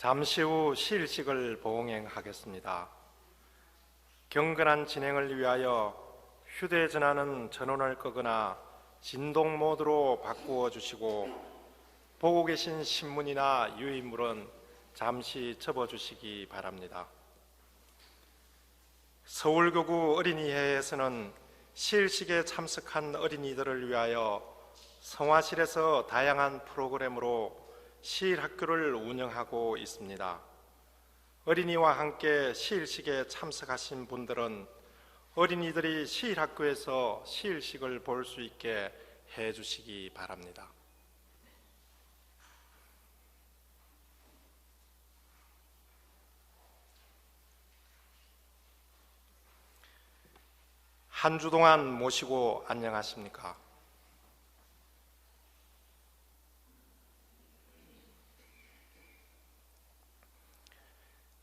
잠시 후 시일식을 봉행하겠습니다. 경건한 진행을 위하여 휴대전화는 전원을 끄거나 진동 모드로 바꾸어 주시고 보고 계신 신문이나 유인물은 잠시 접어주시기 바랍니다. 서울교구 어린이회에서는 시일식에 참석한 어린이들을 위하여 성화실에서 다양한 프로그램으로 시일학교를 운영하고 있습니다. 어린이와 함께 시일식에 참석하신 분들은 어린이들이 시일학교에서 시일식을 볼 수 있게 해주시기 바랍니다. 한 주 동안 모시고 안녕하십니까?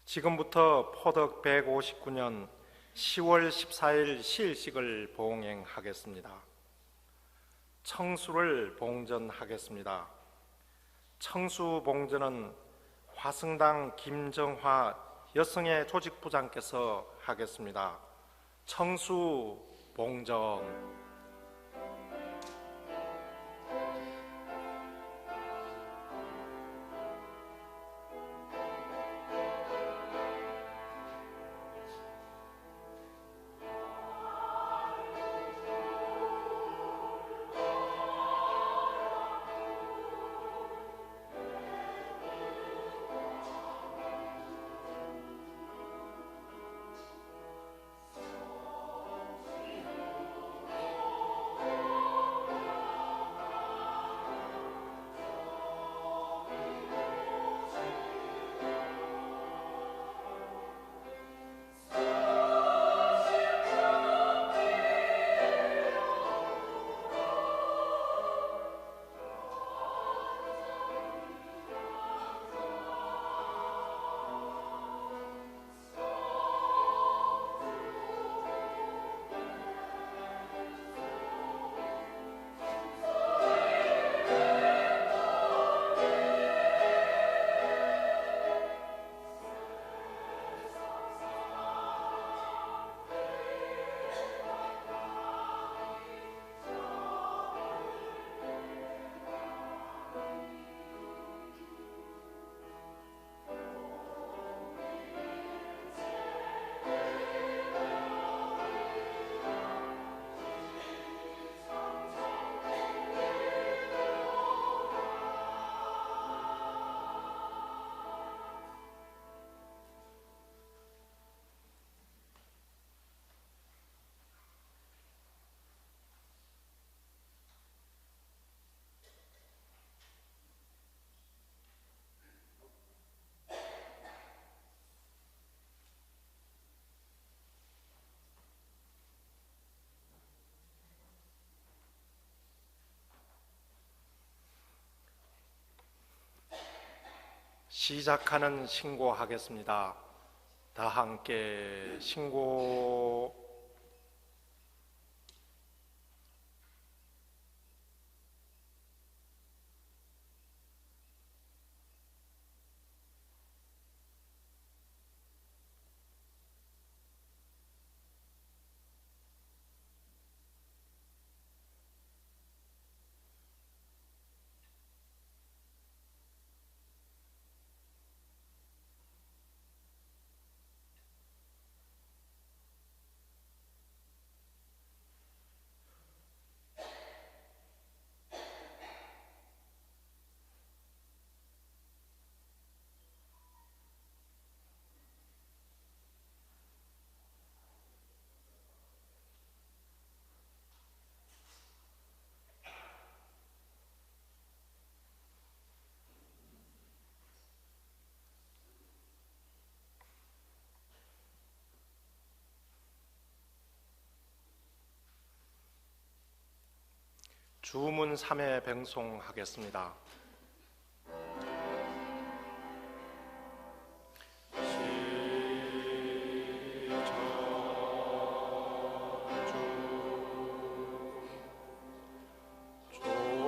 지금부터 포덕 159년 10월 14일 시일식을 봉행하겠습니다. 청수를 봉전하겠습니다. 청수봉전은 화승당 김정화 여성의 조직부장께서 하겠습니다. 청수봉전. 시작하는 신고하겠습니다. 다 함께 신고. 주문 3회 병송하겠습니다. 시저주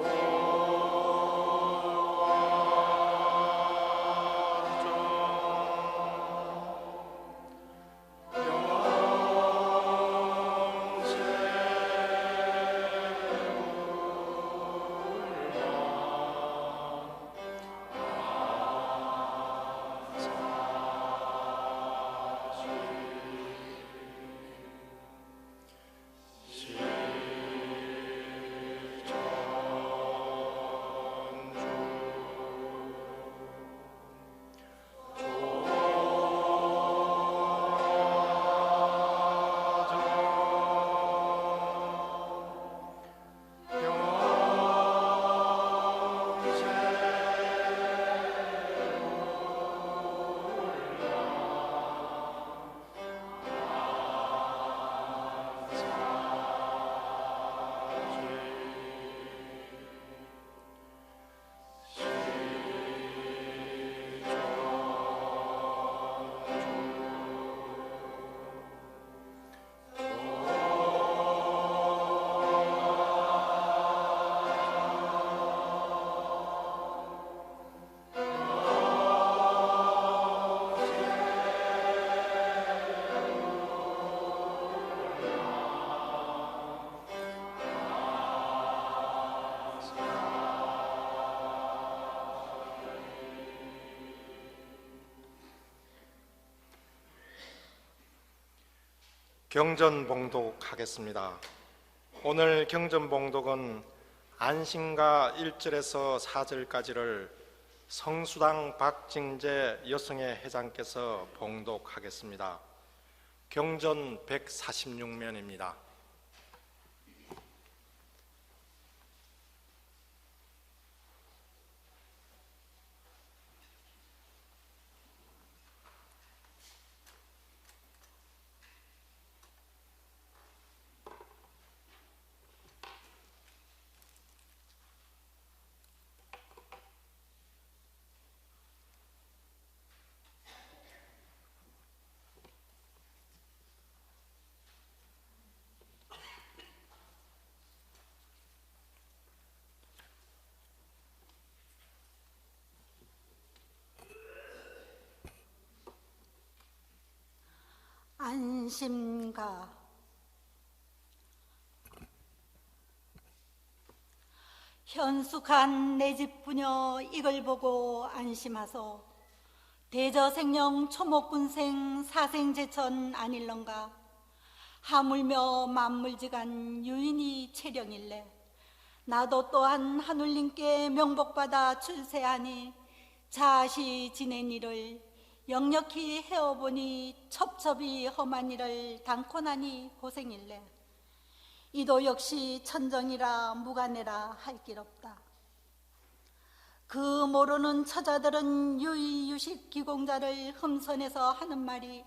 경전봉독하겠습니다. 오늘 경전봉독은 안신가 1절에서 4절까지를 성수당 박징재 여성회 회장께서 봉독하겠습니다. 경전 146면입니다. 안심가. 현숙한 내 집 부녀 이걸 보고 안심하소. 대저생령 초목군생 사생제천 아닐런가. 하물며 만물지간 유인이 체령일래. 나도 또한 하늘님께 명복받아 출세하니 자시 지낸 일을 역력히 헤어보니 첩첩이 험한 일을 당코 나니 고생일래. 이도 역시 천정이라 무관해라 할 길 없다. 그 모르는 처자들은 유의유식 기공자를 흠선해서 하는 말이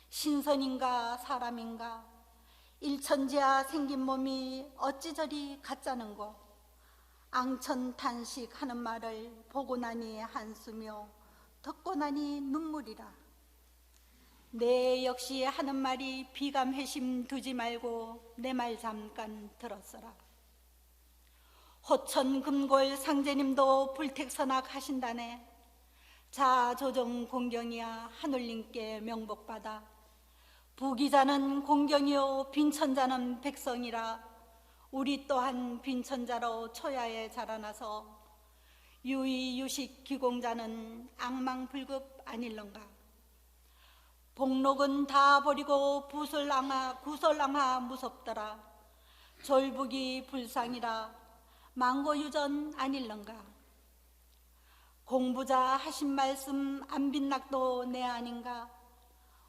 신선인가 사람인가. 일천지야 생긴 몸이 어찌 저리 가짜는고. 앙천탄식 하는 말을 보고 나니 한수며 듣고 나니 눈물이라. 내 역시 하는 말이 비감회심 두지 말고 내 말 잠깐 들었어라. 호천금골 상제님도 불택선악 하신다네. 자조정 공경이야 하늘님께 명복받아. 부기자는 공경이요 빈천자는 백성이라. 우리 또한 빈천자로 초야에 자라나서 유의유식 기공자는 악망불급 아닐런가. 복록은 다 버리고 구설랑하 무섭더라. 졸북이 불상이라 망고유전 아닐런가. 공부자 하신 말씀 안 빗낙도 내 아닌가.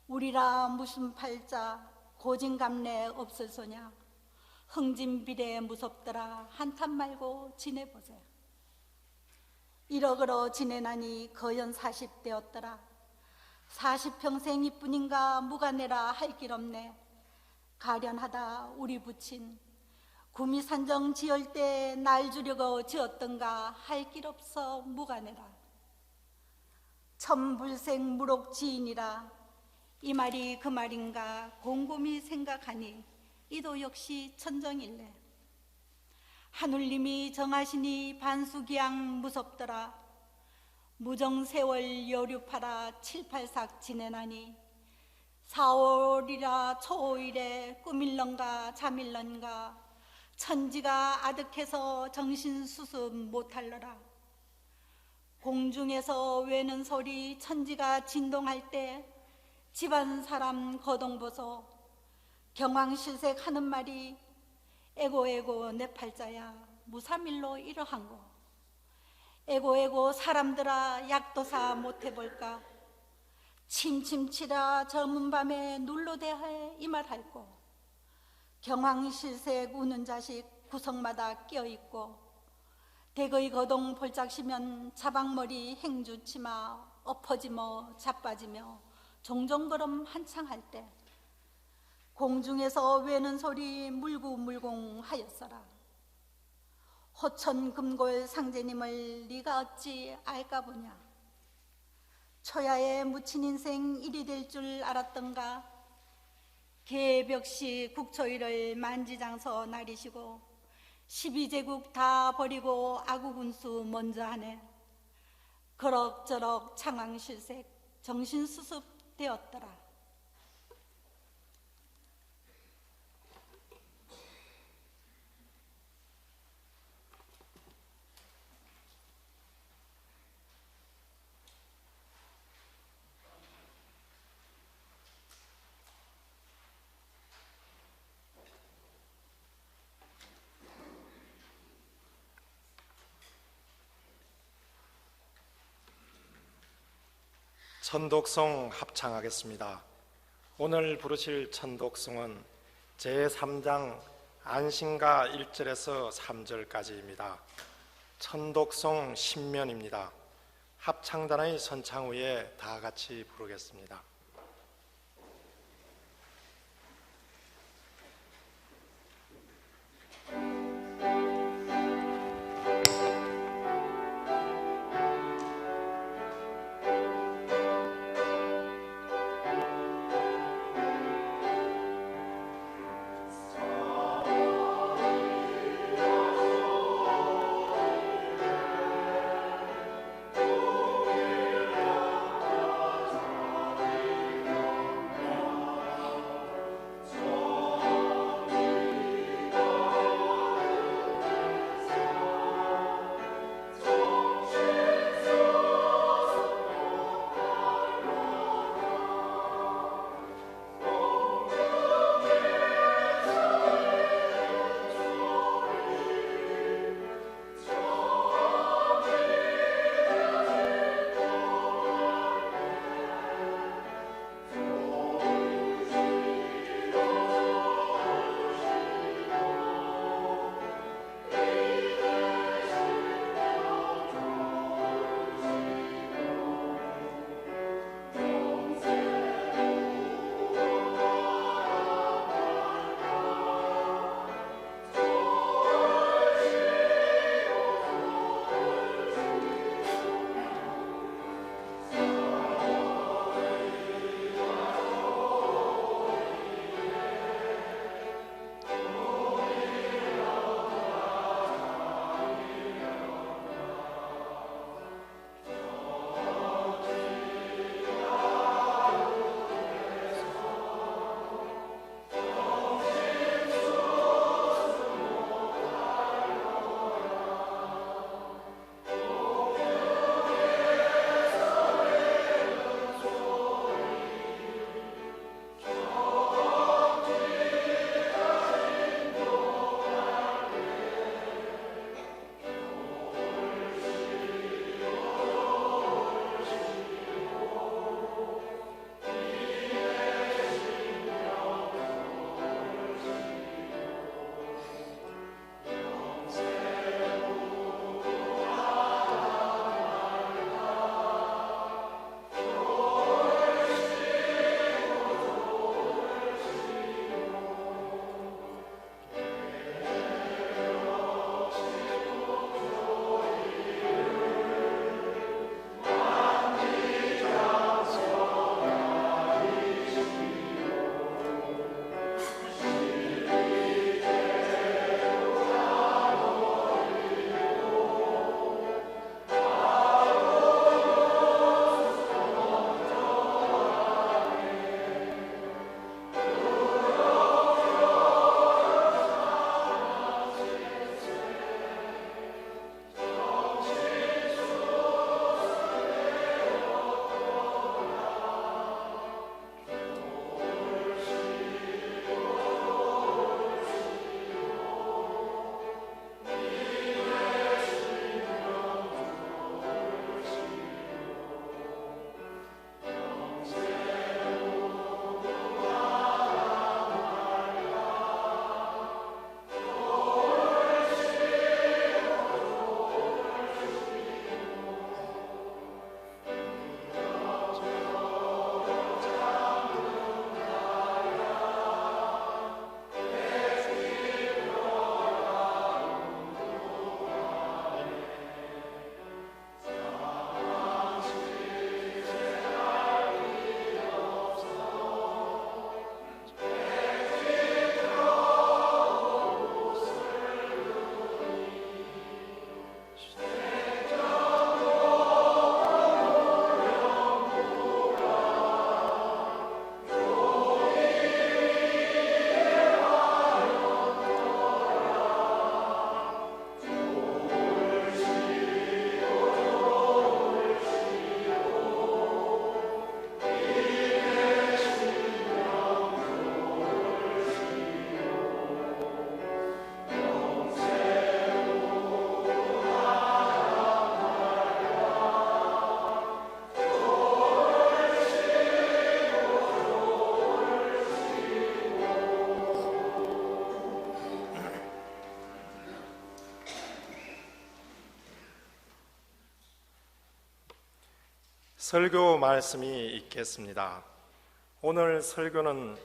우리라 무슨 팔자 고진감래 없을 소냐. 흥진비례 무섭더라 한탄 말고 지내보자. 이러그러 지내나니 거연 40되었더라. 40평생 이뿐인가 무관해라 할 길 없네. 가련하다 우리 부친. 구미산정 지을 때 날 주려고 지었던가 할 길 없어 무관해라. 천불생 무록 지인이라. 이 말이 그 말인가 곰곰이 생각하니 이도 역시 천정일래. 하늘님이 정하시니 반수기양 무섭더라. 무정세월 여류파라 7,8삭 지내나니 4월이라 초오일에 꿈일런가 잠일런가. 천지가 아득해서 정신수습 못할러라. 공중에서 외는 소리 천지가 진동할 때 집안 사람 거동보소. 경황실색 하는 말이 에고에고 내 팔자야 무삼일로 이러한고. 에고에고 사람들아 약도사 못해볼까. 침침치라 젊은 밤에 눌러대해 이 말할꼬. 경황실색 우는 자식 구석마다 끼어있고. 대거의 거동 볼짝시면 자박머리 행주치마 엎어지며 자빠지며 종종걸음 한창 할 때 공중에서 외는 소리 물구물공 하였어라. 호천금골 상제님을 네가 어찌 알까 보냐. 초야에 묻힌 인생 일이 될 줄 알았던가. 개벽시 국초일을 만지장서 날이시고 12제국 다 버리고 아구군수 먼저 하네. 그럭저럭 창왕실색 정신수습 되었더라. 천독송 합창하겠습니다. 오늘 부르실 천독송은 제3장 안신가 1절에서 3절까지입니다. 천독송 신면입니다. 합창단의 선창 후에 다 같이 부르겠습니다. 설교 말씀이 있겠습니다. 오늘 설교는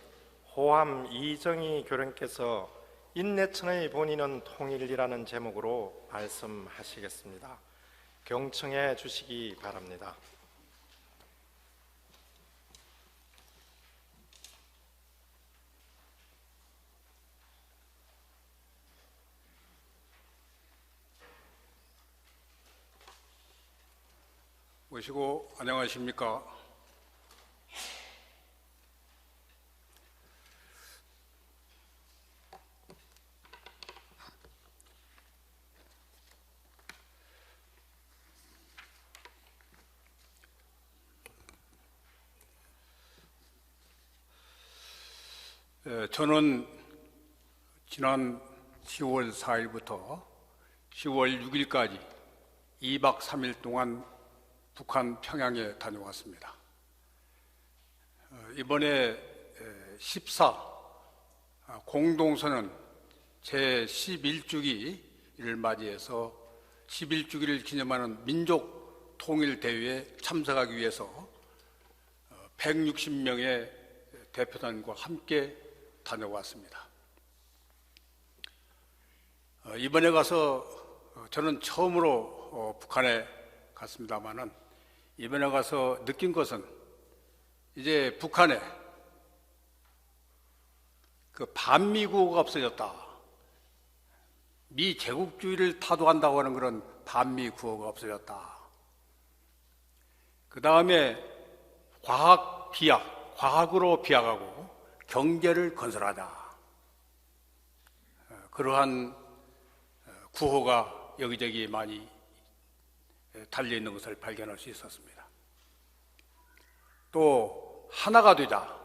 호암 이정희 교령께서 인내천의 본인은 통일이라는 제목으로 말씀하시겠습니다. 경청해 주시기 바랍니다. 모시고 안녕하십니까? 저는 지난 10월 4일부터 10월 6일까지 2박 3일 동안 북한 평양에 다녀왔습니다. 이번에 14 공동선언 제11주기를 맞이해서 11주기를 기념하는 민족 통일 대회에 참석하기 위해서 160명의 대표단과 함께 다녀왔습니다. 이번에 가서 저는 처음으로 북한에 갔습니다마는 이번에 가서 느낀 것은 이제 북한에 그 반미구호가 없어졌다. 미 제국주의를 타도한다고 하는 그런 반미구호가 없어졌다. 그 다음에 과학으로 비약하고 경제를 건설하자. 그러한 구호가 여기저기 많이 달려있는 것을 발견할 수 있었습니다. 또 하나가 되자.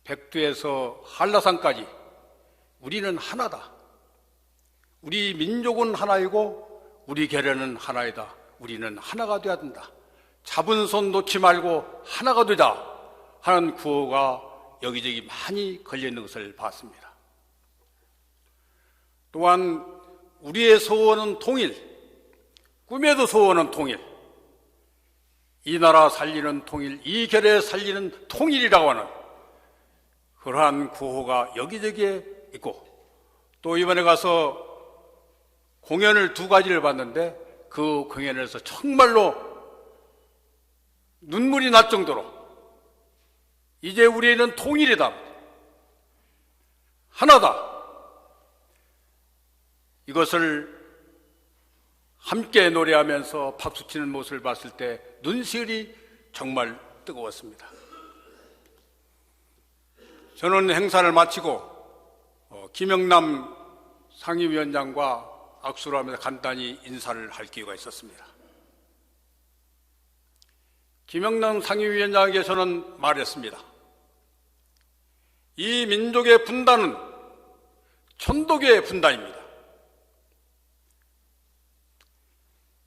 백두에서 한라산까지 우리는 하나다. 우리 민족은 하나이고 우리 계례는 하나이다. 우리는 하나가 되어야 된다. 잡은 손 놓지 말고 하나가 되자 하는 구호가 여기저기 많이 걸려있는 것을 봤습니다. 또한 우리의 소원은 통일, 꿈에도 소원은 통일, 이 나라 살리는 통일, 이 계례 살리는 통일이라고 하는 그러한 구호가 여기저기에 있고, 또 이번에 가서 공연을 2가지를 봤는데 그 공연에서 정말로 눈물이 날 정도로 이제 우리는 통일이다, 하나다, 이것을 함께 노래하면서 박수치는 모습을 봤을 때 눈시울이 정말 뜨거웠습니다. 저는 행사를 마치고 김영남 상임위원장과 악수를 하면서 간단히 인사를 할 기회가 있었습니다. 김영남 상임위원장에게 저는 말했습니다. 이 민족의 분단은 천도교의 분단입니다.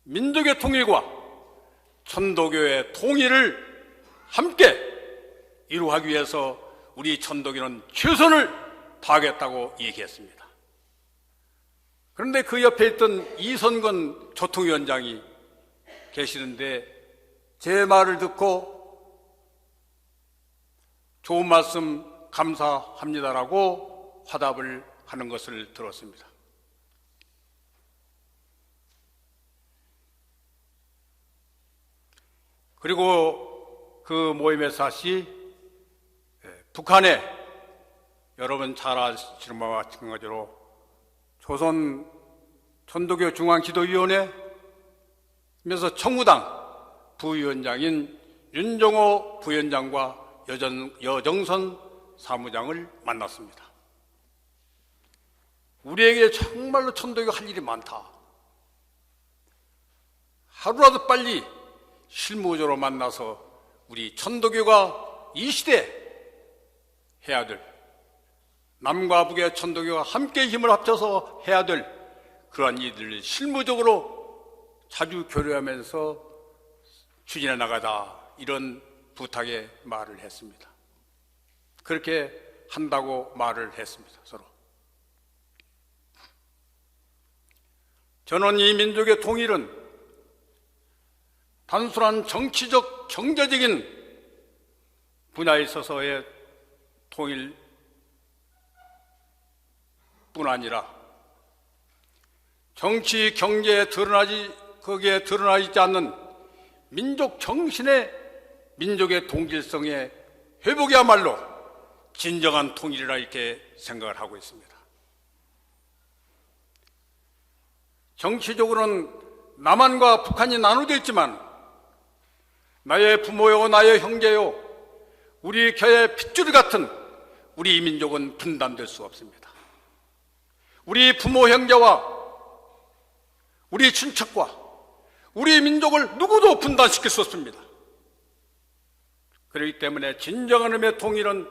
민족의 통일과 천도교의 통일을 함께 이루기 위해서 우리 천도교는 최선을 다하겠다고 얘기했습니다. 그런데 그 옆에 있던 이선건 조통위원장이 계시는데 제 말을 듣고 좋은 말씀 감사합니다라고 화답을 하는 것을 들었습니다. 그리고 그 모임에서 다시 북한에 여러분 잘 아시는 바와 마찬가지로 조선 천도교 중앙지도위원회면서 청무당 부위원장인 윤정호 부위원장과 여정선 사무장을 만났습니다. 우리에게 정말로 천도교가 할 일이 많다. 하루라도 빨리 실무적으로 만나서 우리 천도교가 이 시대에 해야 될, 남과 북의 천도교가 함께 힘을 합쳐서 해야 될 그러한 일들을 실무적으로 자주 교류하면서 추진해 나가자, 이런 부탁의 말을 했습니다. 그렇게 한다고 말을 했습니다. 서로. 저는 이 민족의 통일은 단순한 정치적, 경제적인 분야에 있어서의 통일뿐 아니라 정치, 경제에 거기에 드러나지 않는 민족 정신의, 민족의 동질성의 회복이야말로 진정한 통일이라 이렇게 생각을 하고 있습니다. 정치적으로는 남한과 북한이 나눠져 있지만 나의 부모요, 나의 형제요, 우리 곁의 핏줄 같은 우리 민족은 분단될 수 없습니다. 우리 부모 형제와 우리 친척과 우리 민족을 누구도 분단시킬 수 없습니다. 그렇기 때문에 진정한 의미의 통일은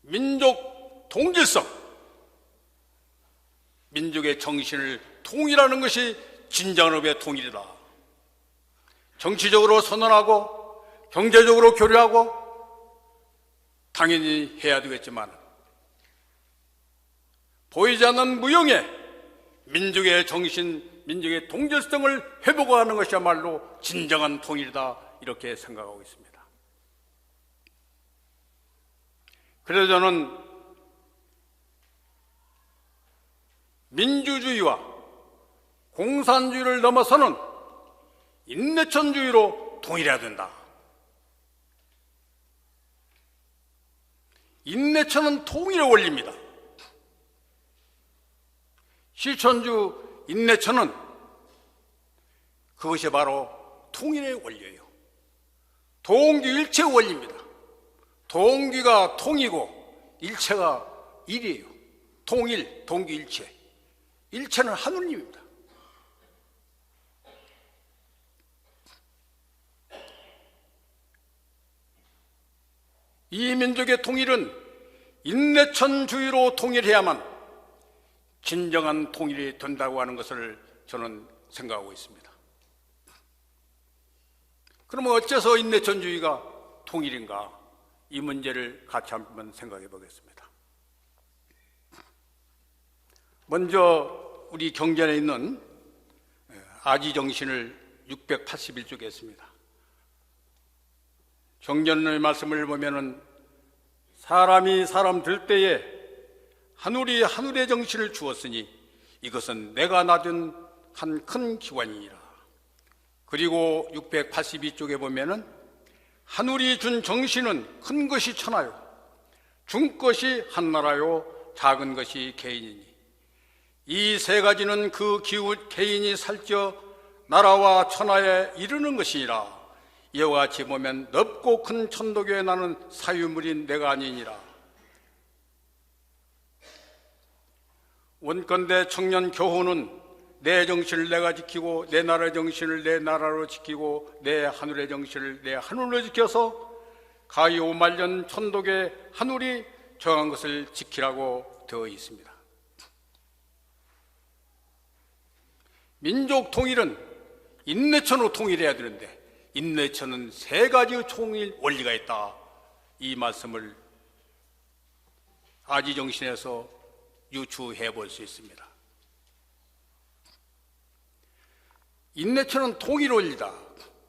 민족 동질성, 민족의 정신을 통일하는 것이 진정한 의미의 통일이다. 정치적으로 선언하고 경제적으로 교류하고 당연히 해야 되겠지만 보이지 않는 무형의 민족의 정신, 민족의 동질성을 회복하는 것이야말로 진정한 통일이다, 이렇게 생각하고 있습니다. 그래서 저는 민주주의와 공산주의를 넘어서는 인내천주의로 통일해야 된다. 인내천은 통일의 원리입니다. 실천주 인내천은 그것이 바로 통일의 원리예요. 동규일체의 원리입니다. 동규가 통이고 일체가 일이에요. 통일, 동규일체. 일체는 하느님입니다. 이 민족의 통일은 인내천주의로 통일해야만 진정한 통일이 된다고 하는 것을 저는 생각하고 있습니다. 그러면 어째서 인내천주의가 통일인가? 이 문제를 같이 한번 생각해 보겠습니다. 먼저 우리 경전에 있는 아지정신을 681쪽에 했습니다. 경전의 말씀을 보면은 사람이 사람 될 때에 하늘이 하늘의 정신을 주었으니 이것은 내가 낳은 한 큰 기관이니라. 그리고 682쪽에 보면은 하늘이 준 정신은 큰 것이 천하요, 중 것이 한나라요, 작은 것이 개인이니 이 세 가지는 그 기후 개인이 살쪄 나라와 천하에 이르는 것이니라. 이와 같이 보면 넓고 큰 천도교에 나는 사유물인 내가 아니니라. 원건대 청년 교훈은 내 정신을 내가 지키고 내 나라의 정신을 내 나라로 지키고 내 하늘의 정신을 내 하늘로 지켜서 가히 5만년 천독의 하늘이 정한 것을 지키라고 되어 있습니다. 민족 통일은 인내천으로 통일해야 되는데 인내천은 세 가지의 통일 원리가 있다. 이 말씀을 아지정신에서 유추해 볼 수 있습니다. 인내천은 통일 원리다.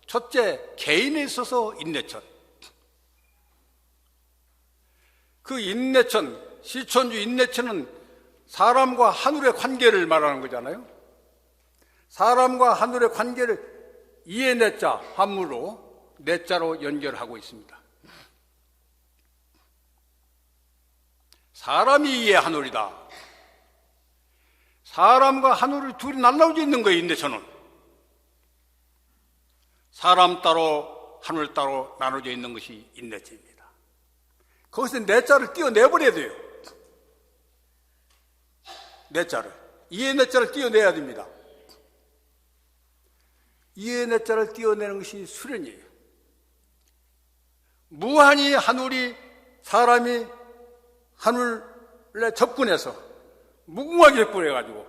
첫째, 개인에 있어서 인내천. 그 인내천, 실천주 인내천은 사람과 하늘의 관계를 말하는 거잖아요. 사람과 하늘의 관계를 이해 내자 한문으로 내자로 연결하고 있습니다. 사람이 이해 하늘이다. 사람과 하늘이 둘이 나눠져 있는 거예요. 인내천은 사람 따로 하늘 따로 나눠져 있는 것이 인내천입니다. 거기서 내자를 띄어내버려야 돼요. 내자를, 이해 내자를 띄어내야 됩니다. 이해 내자를 띄어내는 것이 수련이에요. 무한히 하늘이 사람이 하늘에 접근해서 무궁하게 접근해가지고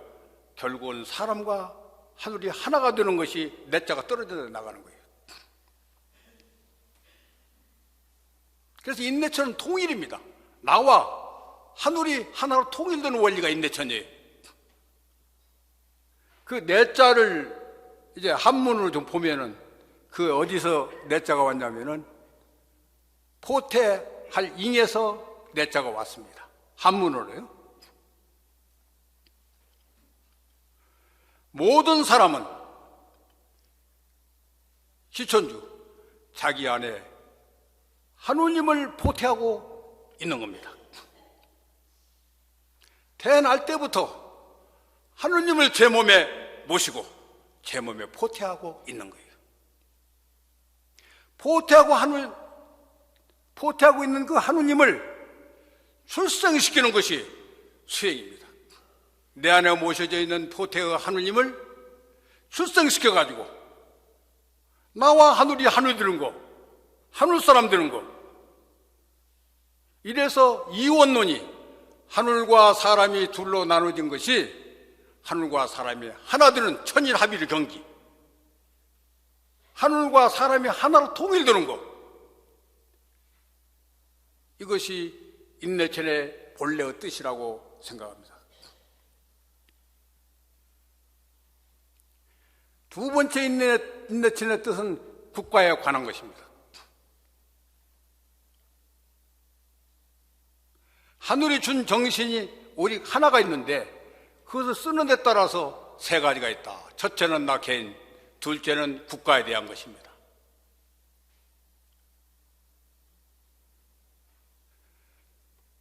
결국은 사람과 하늘이 하나가 되는 것이 내자가 떨어져 나가는 거예요. 그래서 인내천은 통일입니다. 나와 하늘이 하나로 통일되는 원리가 인내천이에요. 그 내자를 이제 한문으로 좀 보면은 그 어디서 내자가 왔냐면은 포태할 잉에서 내자가 왔습니다. 한문으로요. 모든 사람은 시천주 자기 안에 하느님을 포태하고 있는 겁니다. 태어날 때부터 하느님을 제 몸에 모시고 제 몸에 포태하고 있는 거예요. 포태하고 있는 그 하느님을 출생시키는 것이 수행입니다. 내 안에 모셔져 있는 포태의 하느님을 출생시켜가지고 나와 하늘이 하늘 되는 거, 하늘 사람 되는 거. 이래서 이원론이 하늘과 사람이 둘로 나눠진 것이 하늘과 사람이 하나 되는 천일합의의 경기, 하늘과 사람이 하나로 통일되는 것, 이것이 인내천의 본래의 뜻이라고 생각합니다. 두 번째 인내천의 뜻은 국가에 관한 것입니다. 하늘이 준 정신이 오직 하나가 있는데 그것을 쓰는 데 따라서 세 가지가 있다. 첫째는 나 개인, 둘째는 국가에 대한 것입니다.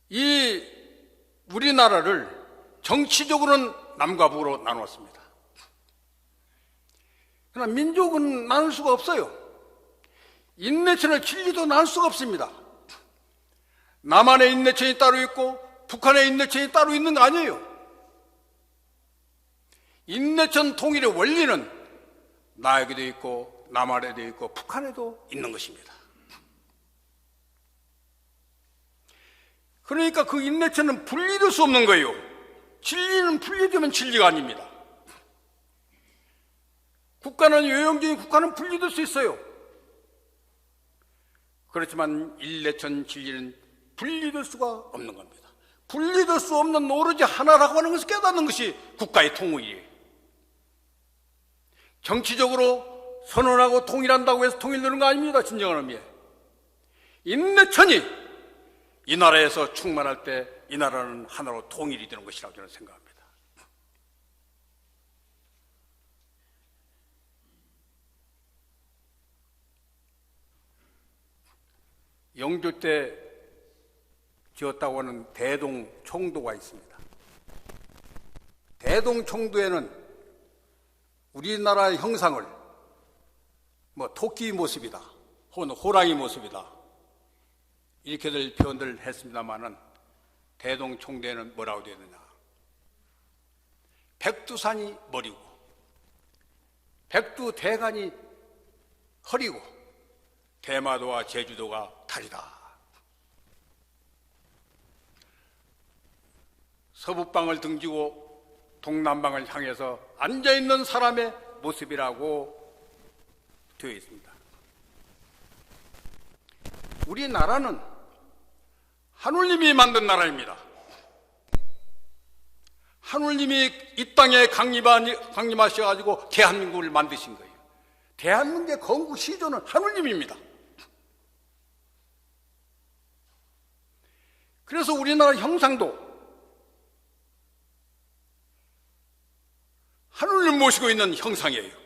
이 우리나라를 정치적으로는 남과 북으로 나누었습니다. 그러나 민족은 나눌 수가 없어요. 인내천의 진리도 나눌 수가 없습니다. 남한의 인내천이 따로 있고 북한의 인내천이 따로 있는 거 아니에요. 인내천 통일의 원리는 나에게도 있고 남한에도 있고 북한에도 있는 것입니다. 그러니까 그 인내천은 분리될 수 없는 거예요. 진리는 분리되면 진리가 아닙니다. 국가는 요형적인 국가는 분리될 수 있어요. 그렇지만 인내천 진리는 분리될 수가 없는 겁니다. 분리될 수 없는 오로지 하나라고 하는 것을 깨닫는 것이 국가의 통일이에요. 정치적으로 선언하고 통일한다고 해서 통일되는 거 아닙니다. 진정한 의미에. 인내천이 이 나라에서 충만할 때 이 나라는 하나로 통일이 되는 것이라고 저는 생각합니다. 영조 때 지었다고 하는 대동총도가 있습니다. 대동총도에는 우리나라의 형상을 토끼 모습이다, 혹은 호랑이 모습이다, 이렇게들 표현을 했습니다마는 대동총도에는 뭐라고 되어 있느냐? 백두산이 머리고 백두대간이 허리고 대마도와 제주도가 다리다. 서북방을 등지고 동남방을 향해서 앉아있는 사람의 모습이라고 되어 있습니다. 우리나라는 하느님이 만든 나라입니다. 하느님이 이 땅에 강림하셔가지고 대한민국을 만드신 거예요. 대한민국의 건국 시조는 하느님입니다. 그래서 우리나라 형상도 하느님 모시고 있는 형상이에요.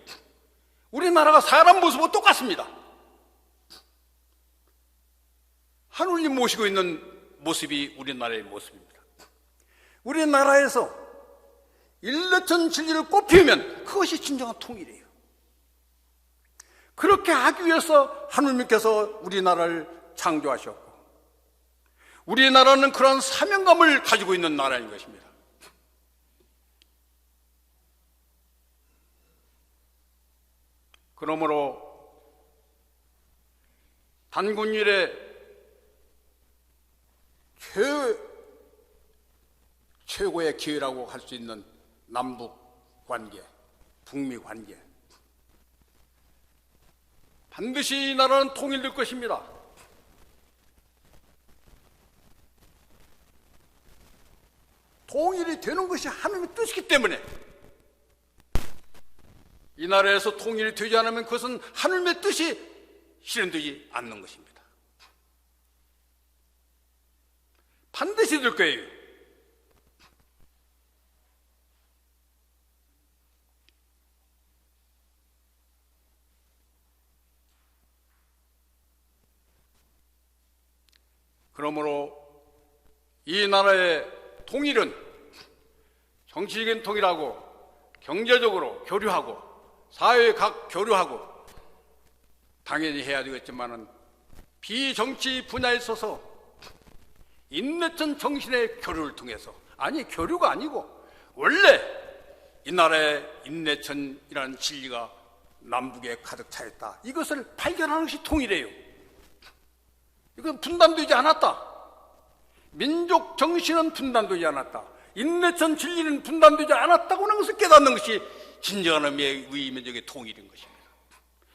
우리나라가 사람 모습과 똑같습니다. 하느님 모시고 있는 모습이 우리나라의 모습입니다. 우리나라에서 인내천 진리를 꽃피우면 그것이 진정한 통일이에요. 그렇게 하기 위해서 하느님께서 우리나라를 창조하셨고, 우리나라는 그런 사명감을 가지고 있는 나라인 것입니다. 그러므로 단군 이래 최고의 기회라고 할 수 있는 남북 관계, 북미 관계, 반드시 이 나라는 통일될 것입니다. 통일이 되는 것이 하나님의 뜻이기 때문에 이 나라에서 통일이 되지 않으면 그것은 하늘의 뜻이 실현되지 않는 것입니다. 반드시 될 거예요. 그러므로 이 나라의 통일은 정치적인 통일하고 경제적으로 교류하고 사회 각 교류하고 당연히 해야 되겠지만은 비정치 분야에 있어서 인내천 정신의 교류를 통해서, 아니 교류가 아니고 원래 이 나라의 인내천이라는 진리가 남북에 가득 차 있다, 이것을 발견하는 것이 통일이에요. 이건 분단되지 않았다. 민족 정신은 분단되지 않았다. 인내천 진리는 분단되지 않았다고 하는 것을 깨닫는 것이 진정한 의미의 위민족의 통일인 것입니다.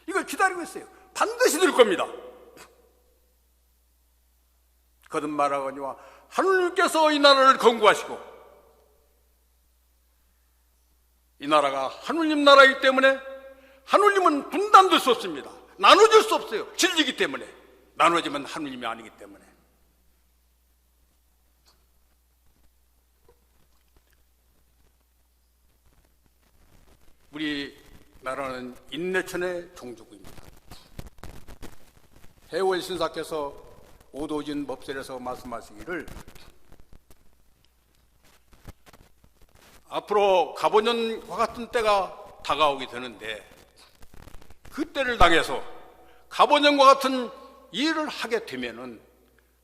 이걸 기다리고 있어요. 반드시 될 겁니다. 거듭말하거니와 하느님께서 이 나라를 건국하시고, 이 나라가 하느님 나라이기 때문에 하느님은 분단될 수 없습니다. 나눠질 수 없어요. 진리이기 때문에. 나눠지면 하느님이 아니기 때문에. 우리나라는 인내천의 종주국입니다. 해월 신사께서 오도진 법설에서 말씀하시기를 앞으로 가보년과 같은 때가 다가오게 되는데 그때를 당해서 가보년과 같은 일을 하게 되면은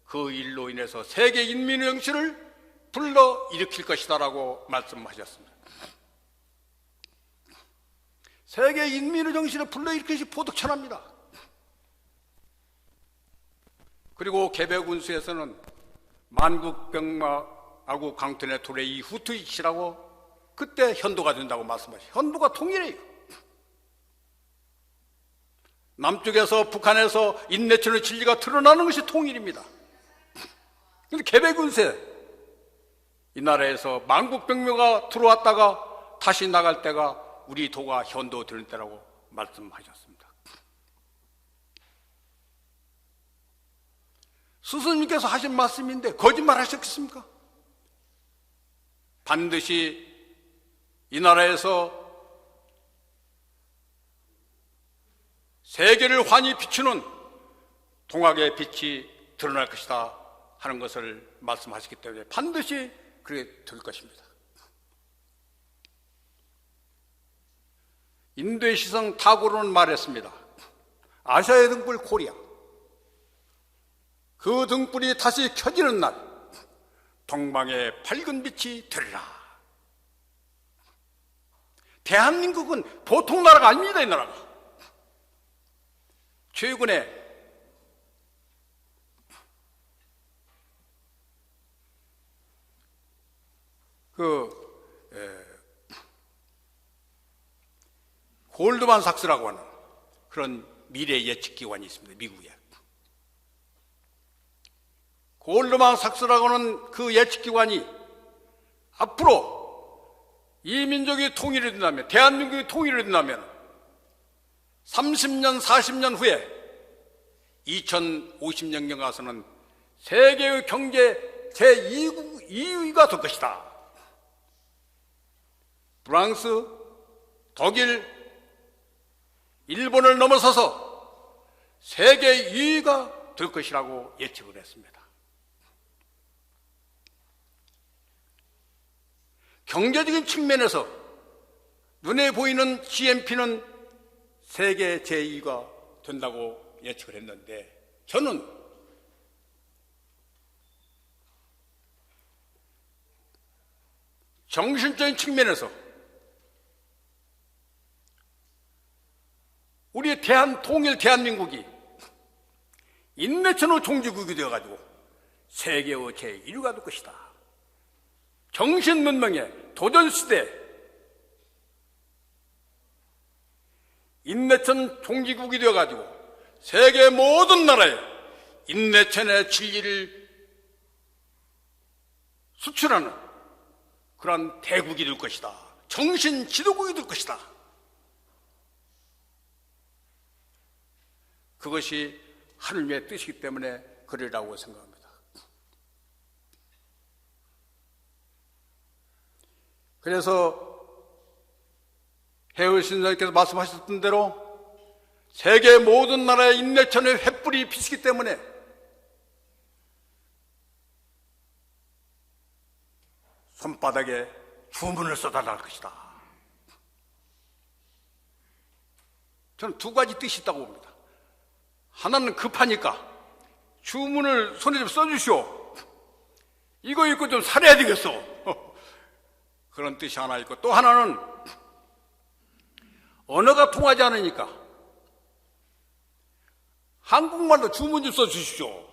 그 일로 인해서 세계 인민의 정신을 불러 일으킬 것이다라고 말씀하셨습니다. 세계 인민의 정신을 불러 일으키는 것이 보득천합니다. 그리고 개백운수에서는 만국병마하고 강튼의 도래 이 후투이치라고 그때 현도가 된다고 말씀하시죠. 현도가 통일이에요. 남쪽에서 북한에서 인내천의 진리가 드러나는 것이 통일입니다. 그런데 개백운세 이 나라에서 만국병마가 들어왔다가 다시 나갈 때가 우리 도가 현도되는 때라고 말씀하셨습니다. 스승님께서 하신 말씀인데 거짓말 하셨겠습니까? 반드시 이 나라에서 세계를 환히 비추는 동학의 빛이 드러날 것이다 하는 것을 말씀하셨기 때문에 반드시 그렇게 될 것입니다. 인도의 시성 타고르는 말했습니다. 아시아의 등불 코리아, 그 등불이 다시 켜지는 날 동방의 밝은 빛이 되리라. 대한민국은 보통 나라가 아닙니다. 이 나라가 최근에 골드만 삭스라고 하는 그런 미래 예측 기관이 있습니다. 미국에. 골드만 삭스라고 하는 그 예측 기관이 앞으로 이 민족이 통일이 된다면, 대한민국이 통일이 된다면 30년, 40년 후에 2050년경 가서는 세계의 경제 제2위가 될 것이다. 프랑스, 독일, 일본을 넘어서서 세계 2위가 될 것이라고 예측을 했습니다. 경제적인 측면에서 눈에 보이는 GNP는 세계 제2위가 된다고 예측을 했는데 저는 정신적인 측면에서 우리의 통일 대한민국이 인내천의 종주국이 되어가지고 세계의 제1위가 될 것이다. 정신문명의 도전시대, 인내천 종주국이 되어가지고 세계 모든 나라에 인내천의 진리를 수출하는 그런 대국이 될 것이다. 정신 지도국이 될 것이다. 그것이 하느님의 뜻이기 때문에 그러라고 생각합니다. 그래서 해외신사님께서 말씀하셨던 대로 세계 모든 나라의 인내천의 횃불이 비치기 때문에 손바닥에 주문을 쏟아낼 것이다. 저는 두 가지 뜻이 있다고 봅니다. 하나는 급하니까 주문을 손에 좀 써주시오. 이거 읽고 좀 살아야 되겠어. 그런 뜻이 하나 있고, 또 하나는 언어가 통하지 않으니까 한국말로 주문 좀 써주십시오.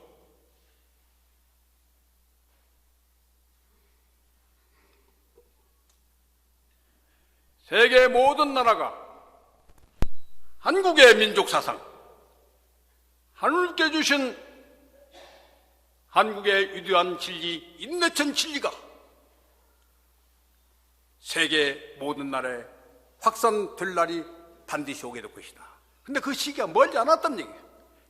세계 모든 나라가 한국의 민족 사상, 하늘께 주신 한국의 위대한 진리, 인내천 진리가 세계 모든 나라에 확산될 날이 반드시 오게 될 것이다. 근데 그 시기가 멀지 않았단 얘기예요.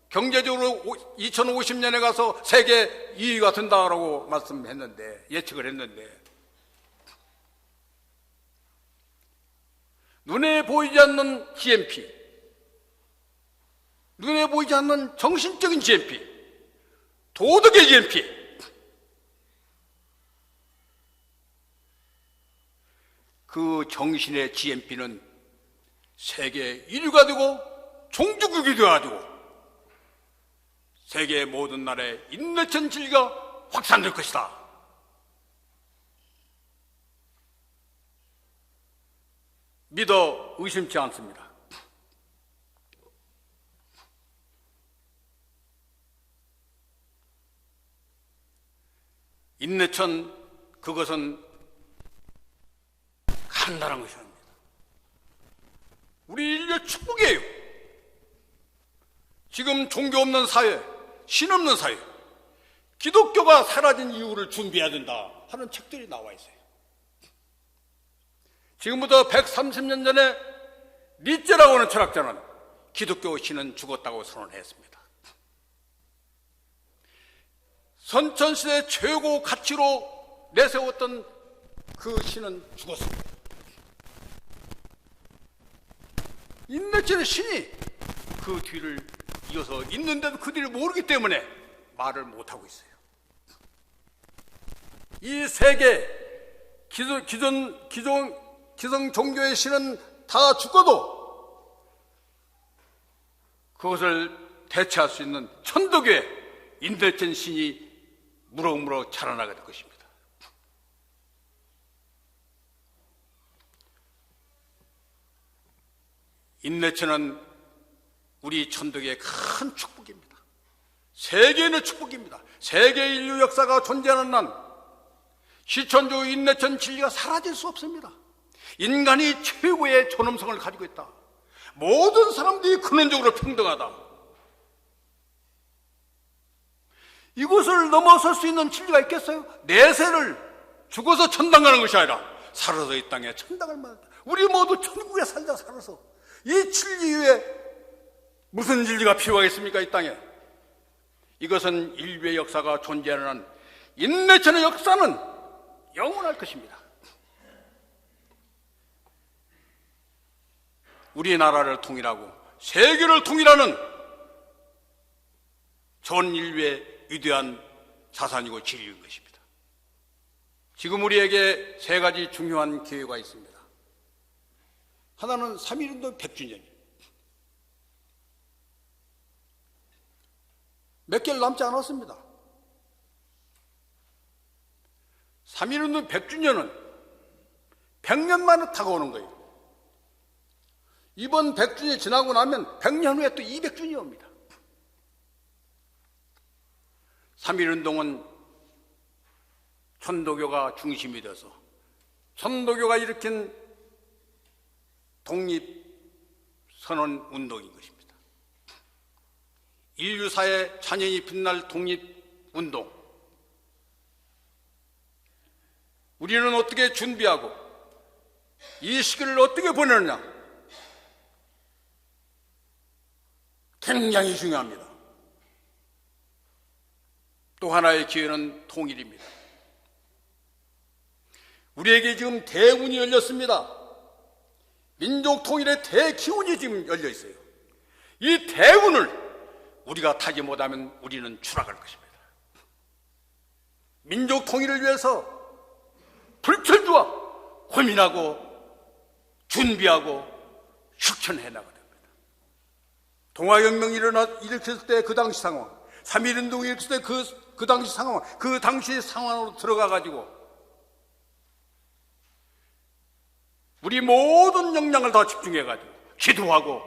경제적으로 2050년에 가서 세계 2위가 된다라고 말씀했는데, 예측을 했는데, 눈에 보이지 않는 GNP, 눈에 보이지 않는 정신적인 GNP, 도덕의 GNP, 그 정신의 GNP는 세계 1위가 되고 종주국이 되어가지고 세계 모든 나라의 인내천 진리가 확산될 것이다. 믿어 의심치 않습니다. 인내천, 그것은 간단한 것이 아닙니다. 우리 인류의 축복이에요. 지금 종교 없는 사회, 신 없는 사회, 기독교가 사라진 이유를 준비해야 된다 하는 책들이 나와 있어요. 지금부터 130년 전에 니체라고 하는 철학자는 기독교 신은 죽었다고 선언했습니다. 선천시대 최고 가치로 내세웠던 그 신은 죽었습니다. 인내천의 신이 그 뒤를 이어서 있는데도 그 뒤를 모르기 때문에 말을 못하고 있어요. 이 세계 기성 종교의 신은 다 죽어도 그것을 대체할 수 있는 천덕의 인내천 신이 무럭무럭 자라나게 될 것입니다. 인내천은 우리 천덕의 큰 축복입니다. 세계인의 축복입니다. 세계 인류 역사가 존재하는 한 시천주 인내천 진리가 사라질 수 없습니다. 인간이 최고의 존엄성을 가지고 있다. 모든 사람들이 근원적으로 평등하다. 이것을 넘어설 수 있는 진리가 있겠어요? 내세를 죽어서 천당 가는 것이 아니라 살아서 이 땅에 천당을 말한다. 우리 모두 천국에 살자 살아서 이 진리 위에 무슨 진리가 필요하겠습니까? 이 땅에. 이것은 인류의 역사가 존재하는 한 인내천의 역사는 영원할 것입니다. 우리나라를 통일하고 세계를 통일하는 전 인류의 위대한 자산이고 진리인 것입니다. 지금 우리에게 세 가지 중요한 기회가 있습니다. 하나는 3.1운동 100주년이에요. 몇 개를 남지 않았습니다. 3.1운동 100주년은 100년 만에 다가오는 거예요. 이번 100주년이 지나고 나면 100년 후에 또 200주년이 옵니다. 3.1운동은 천도교가 중심이 돼서 천도교가 일으킨 독립선언 운동인 것입니다. 인류사의 찬연히 빛날 독립운동. 우리는 어떻게 준비하고 이 시기를 어떻게 보내느냐? 굉장히 중요합니다. 또 하나의 기회는 통일입니다. 우리에게 지금 대운이 열렸습니다. 민족 통일의 대기운이 지금 열려 있어요. 이 대운을 우리가 타지 못하면 우리는 추락할 것입니다. 민족 통일을 위해서 불철주와 고민하고 준비하고 실천해 나가야 됩니다. 동아혁명이 일으켰을 때 그 당시 상황, 3.1운동이 일으켰을 때 그 당시 상황, 그 당시 상황으로 들어가가지고 우리 모든 역량을 다 집중해가지고 기도하고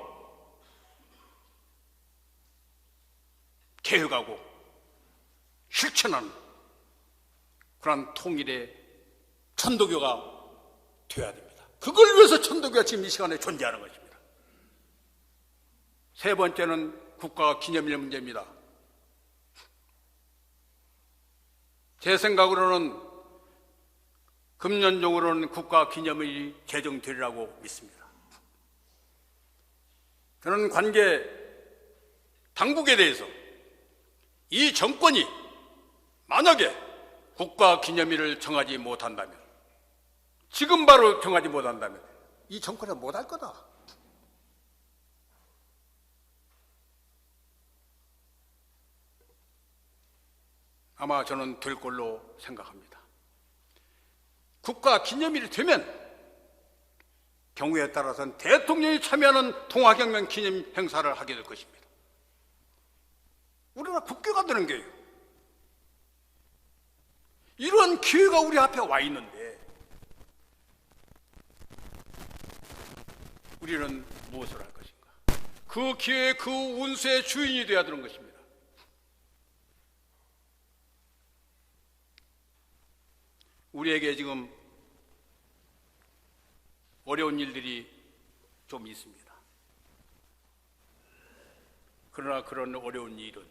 개혁하고 실천하는 그런 통일의 천도교가 되어야 됩니다. 그걸 위해서 천도교가 지금 이 시간에 존재하는 것입니다. 세 번째는 국가 기념일 문제입니다. 제 생각으로는 금년적으로는 국가 기념일이 제정되리라고 믿습니다. 그런 관계 당국에 대해서 이 정권이 만약에 국가 기념일을 정하지 못한다면, 지금 바로 정하지 못한다면 이 정권은 못할 거다. 아마 저는 될 걸로 생각합니다. 국가 기념일이 되면 경우에 따라서는 대통령이 참여하는 동아혁명 기념 행사를 하게 될 것입니다. 우리나라 국교가 되는 거예요. 이런 기회가 우리 앞에 와 있는데 우리는 무엇을 할 것인가? 그 기회의 그 운수의 주인이 되어야 되는 것입니다. 우리에게 지금 어려운 일들이 좀 있습니다. 그러나 그런 어려운 일은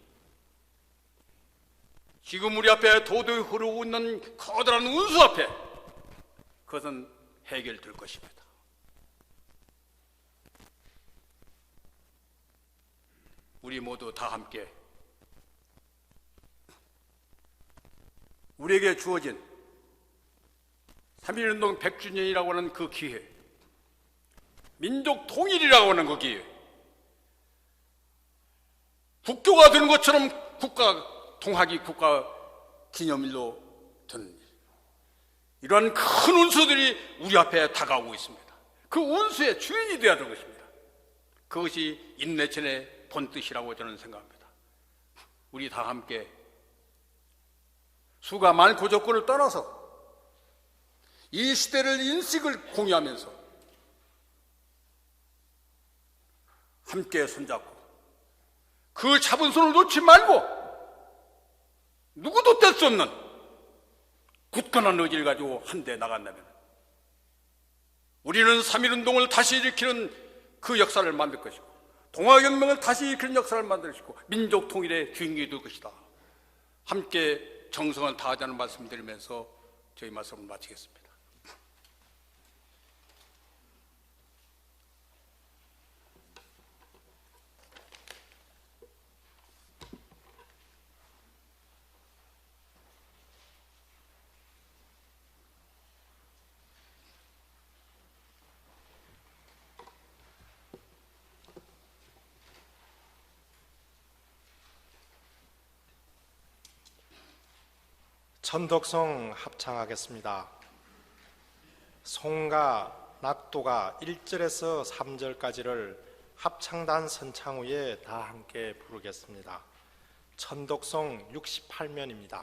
지금 우리 앞에 도도히 흐르고 있는 커다란 운수 앞에 그것은 해결될 것입니다. 우리 모두 다 함께 우리에게 주어진 3.1운동 100주년이라고 하는 그 기회, 민족 통일이라고 하는 그 기회, 국교가 되는 것처럼 국가 통합이 국가 기념일로 되는 일, 이러한 큰 운수들이 우리 앞에 다가오고 있습니다. 그 운수의 주인이 되어야 되는 것입니다. 그것이 인내천의 본뜻이라고 저는 생각합니다. 우리 다 함께 수가 많고 조건을 떠나서 이 시대를 인식을 공유하면서 함께 손잡고 그 잡은 손을 놓지 말고 누구도 뗄 수 없는 굳건한 의지를 가지고 한데 나간다면 우리는 3.1운동을 다시 일으키는 그 역사를 만들 것이고 동아혁명을 다시 일으키는 역사를 만들 것이고 민족 통일의 주인공이 될 것이다. 함께 정성을 다하자는 말씀드리면서 저희 말씀을 마치겠습니다. 천덕성 합창하겠습니다. 송가, 낙도가 1절에서 3절까지를 합창단 선창 후에 다 함께 부르겠습니다. 천덕성 68면입니다.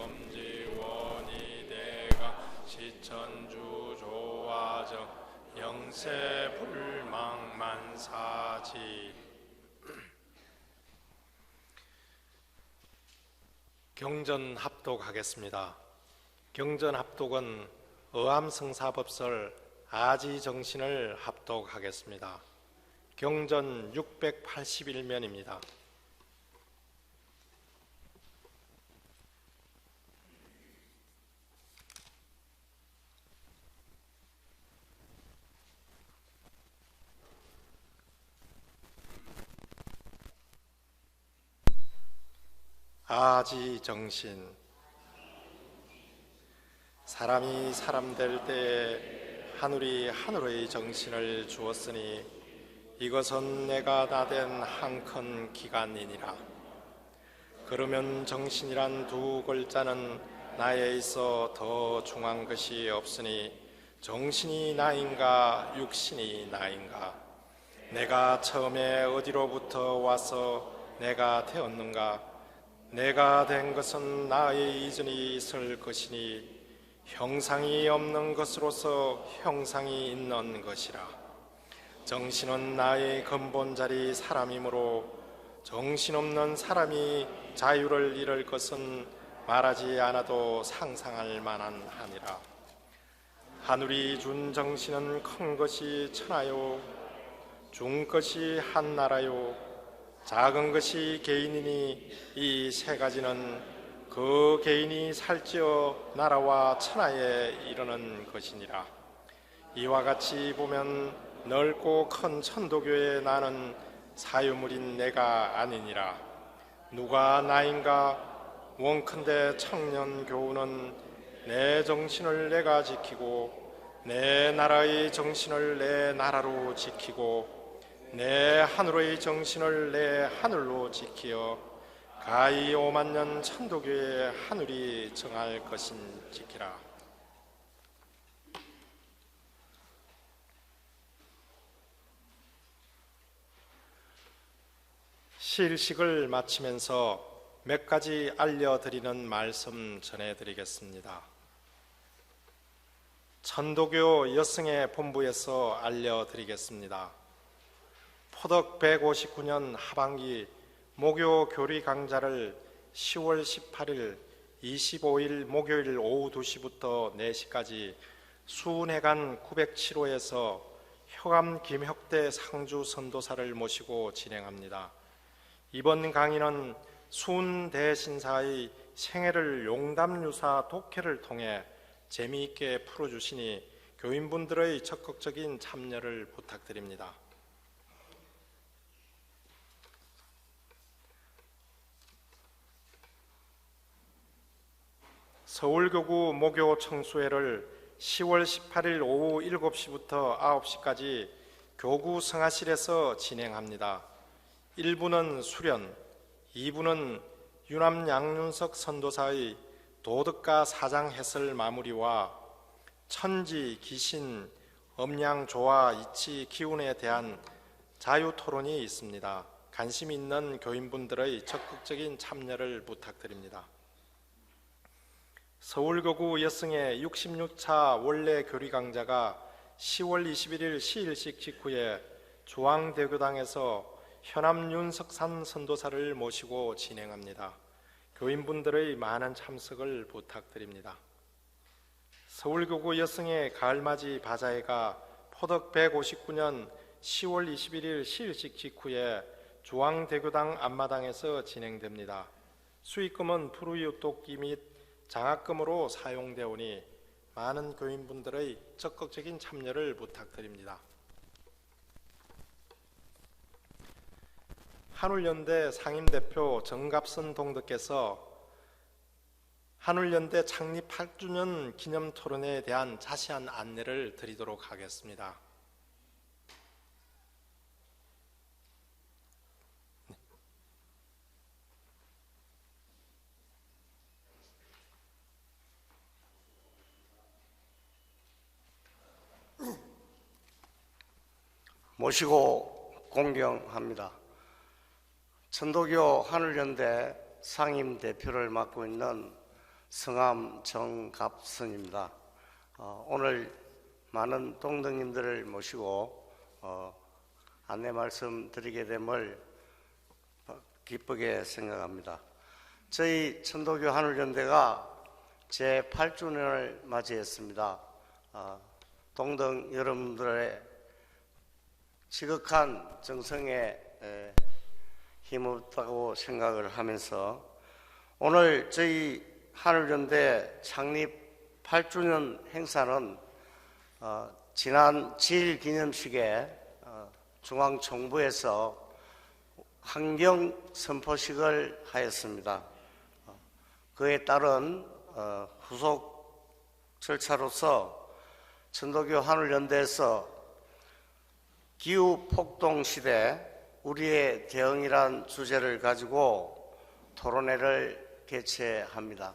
금지원이 대가 시천주 조화정 영세 불망 만사지. 경전 합독하겠습니다. 경전 합독은 어암성사법설 아지정신을 합독하겠습니다. 경전 681면입니다. 아지정신. 사람이 사람 될 때에 하늘이 하늘의 정신을 주었으니 이것은 내가 나된 한큰 기간이니라. 그러면 정신이란 두 글자는 나에 있어 더 중한 것이 없으니 정신이 나인가 육신이 나인가. 내가 처음에 어디로부터 와서 내가 되었는가. 내가 된 것은 나의 이전이 있을 것이니 형상이 없는 것으로서 형상이 있는 것이라. 정신은 나의 근본자리 사람이므로 정신없는 사람이 자유를 잃을 것은 말하지 않아도 상상할 만한 함이라. 하늘이 준 정신은 큰 것이 천하요 중 것이 한나라요 작은 것이 개인이니 이 세 가지는 그 개인이 살찌어 나라와 천하에 이르는 것이니라. 이와 같이 보면 넓고 큰 천도교에 나는 사유물인 내가 아니니라. 누가 나인가. 원컨대 청년교우는 내 정신을 내가 지키고 내 나라의 정신을 내 나라로 지키고 내 하늘의 정신을 내 하늘로 지키어 가히 5만년 천도교의 하늘이 정할 것인 지키라. 실식을 마치면서 몇 가지 알려드리는 말씀 전해드리겠습니다. 천도교 여승의 본부에서 알려드리겠습니다. 포덕 159년 하반기 목요 교리 강좌를 10월 18일, 25일 목요일 오후 2시부터 4시까지 수운회관 907호에서 효감 김혁대 상주 선도사를 모시고 진행합니다. 이번 강의는 수운 대신사의 생애를 용담유사 독해를 통해 재미있게 풀어주시니 교인분들의 적극적인 참여를 부탁드립니다. 서울교구 목요 청수회를 10월 18일 오후 7시부터 9시까지 교구 성화실에서 진행합니다. 1부는 수련, 2부는 유남 양윤석 선도사의 도덕가 사장 해설 마무리와 천지, 귀신, 음양, 조화, 이치, 기운에 대한 자유토론이 있습니다. 관심 있는 교인분들의 적극적인 참여를 부탁드립니다. 서울교구 여승의 66차 원래 교리 강좌가 10월 21일 시일식 직후에 중앙대교당에서 현암 윤석산 선도사를 모시고 진행합니다. 교인분들의 많은 참석을 부탁드립니다. 서울교구 여승의 가을맞이 바자회가 포덕 159년 10월 21일 시일식 직후에 중앙대교당 앞마당에서 진행됩니다. 수익금은 푸르유 돕기 및 장학금으로 사용되오니 많은 교인분들의 적극적인 참여를 부탁드립니다. 한울연대 상임대표 정갑선 동덕께서 한울연대 창립 8주년 기념 토론에 대한 자세한 안내를 드리도록 하겠습니다. 모시고 공경합니다. 천도교 한울연대 상임대표를 맡고 있는 성함 정갑선입니다. 오늘 많은 동덕님들을 모시고 안내 말씀 드리게 됨을 기쁘게 생각합니다. 저희 천도교 하늘연대가 제8주년을 맞이했습니다. 동덕 여러분들의 지극한 정성에 힘없다고 생각을 하면서 오늘 저희 하늘연대 창립 8주년 행사는 지난 지일 기념식에 중앙정부에서 환경 선포식을 하였습니다. 그에 따른 후속 절차로서 천도교 하늘연대에서 기후 폭동 시대 우리의 대응이란 주제를 가지고 토론회를 개최합니다.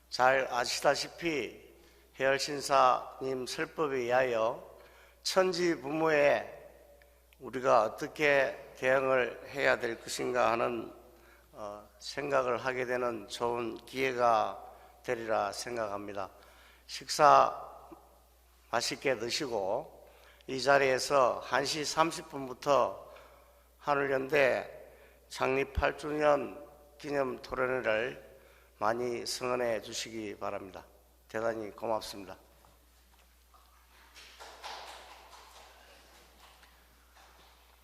잘 아시다시피 해열신사님 설법에 의하여 천지부모에 우리가 어떻게 대응을 해야 될 것인가 하는 생각을 하게 되는 좋은 기회가 되리라 생각합니다. 식사 맛있게 드시고 이 자리에서 1시 30분부터 하늘연대 창립 8주년 기념 토론회를 많이 성원해 주시기 바랍니다. 대단히 고맙습니다.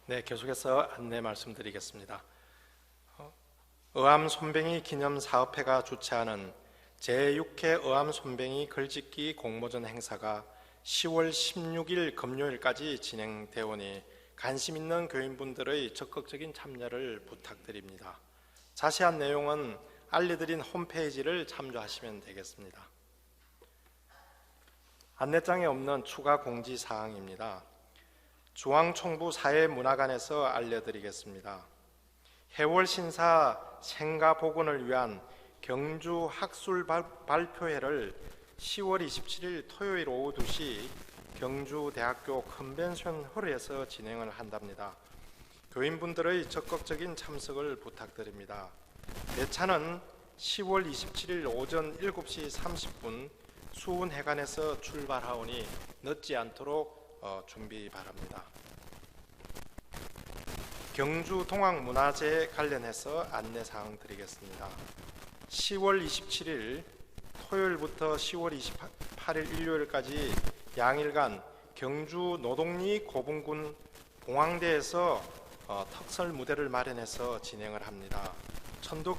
네, 계속해서 안내 말씀드리겠습니다. 의암손뱅이 기념사업회가 주최하는 제6회 의암손뱅이 글짓기 공모전 행사가 10월 16일 금요일까지 진행되어 오니 관심 있는 교인분들의 적극적인 참여를 부탁드립니다. 자세한 내용은 알려드린 홈페이지를 참조하시면 되겠습니다. 안내장에 없는 추가 공지사항입니다. 중앙총부 사회문화관에서 알려드리겠습니다. 해월신사 생가복원을 위한 경주 학술 발표회를 10월 27일 토요일 오후 2시 경주대학교 컨벤션홀에서 진행을 한답니다. 교인분들의 적극적인 참석을 부탁드립니다. 배차는 10월 27일 오전 7시 30분 수운회관에서 출발하오니 늦지 않도록 준비 바랍니다. 경주 동학문화재 관련해서 안내사항 드리겠습니다. 10월 27일 토요일부터 10월 28일 일요일까지 양일간 경주 노동리 고분군 봉황대에서 턱설 무대를 마련해서 진행을 합니다. 천도교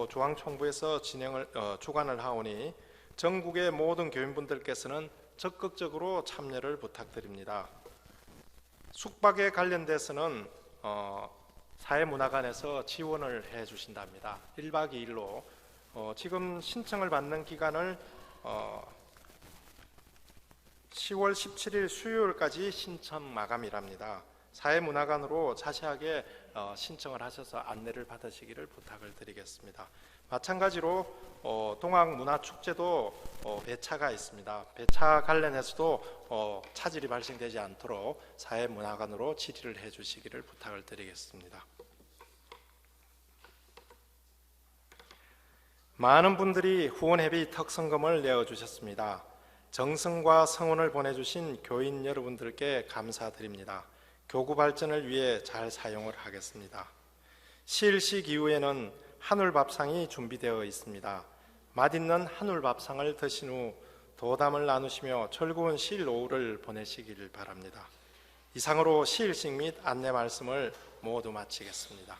중앙총부에서 주관을 하오니 전국의 모든 교인분들께서는 적극적으로 참여를 부탁드립니다. 숙박에 관련돼서는 사회문화관에서 지원을 해 주신답니다. 1박 2일로 지금 신청을 받는 기간을 10월 17일 수요일까지 신청 마감이랍니다. 사회문화관으로 자세하게 신청을 하셔서 안내를 받으시기를 부탁을 드리겠습니다. 마찬가지로 동학문화축제도 배차가 있습니다. 배차 관련해서도 차질이 발생되지 않도록 사회문화관으로 질의를 해주시기를 부탁을 드리겠습니다. 많은 분들이 후원회비 턱성금을 내어주셨습니다. 정성과 성원을 보내주신 교인 여러분들께 감사드립니다. 교구 발전을 위해 잘 사용을 하겠습니다. 시일식 이후에는 한울밥상이 준비되어 있습니다. 맛있는 한울밥상을 드신 후 도담을 나누시며 즐거운 시일 오후를 보내시길 바랍니다. 이상으로 시일식 및 안내 말씀을 모두 마치겠습니다.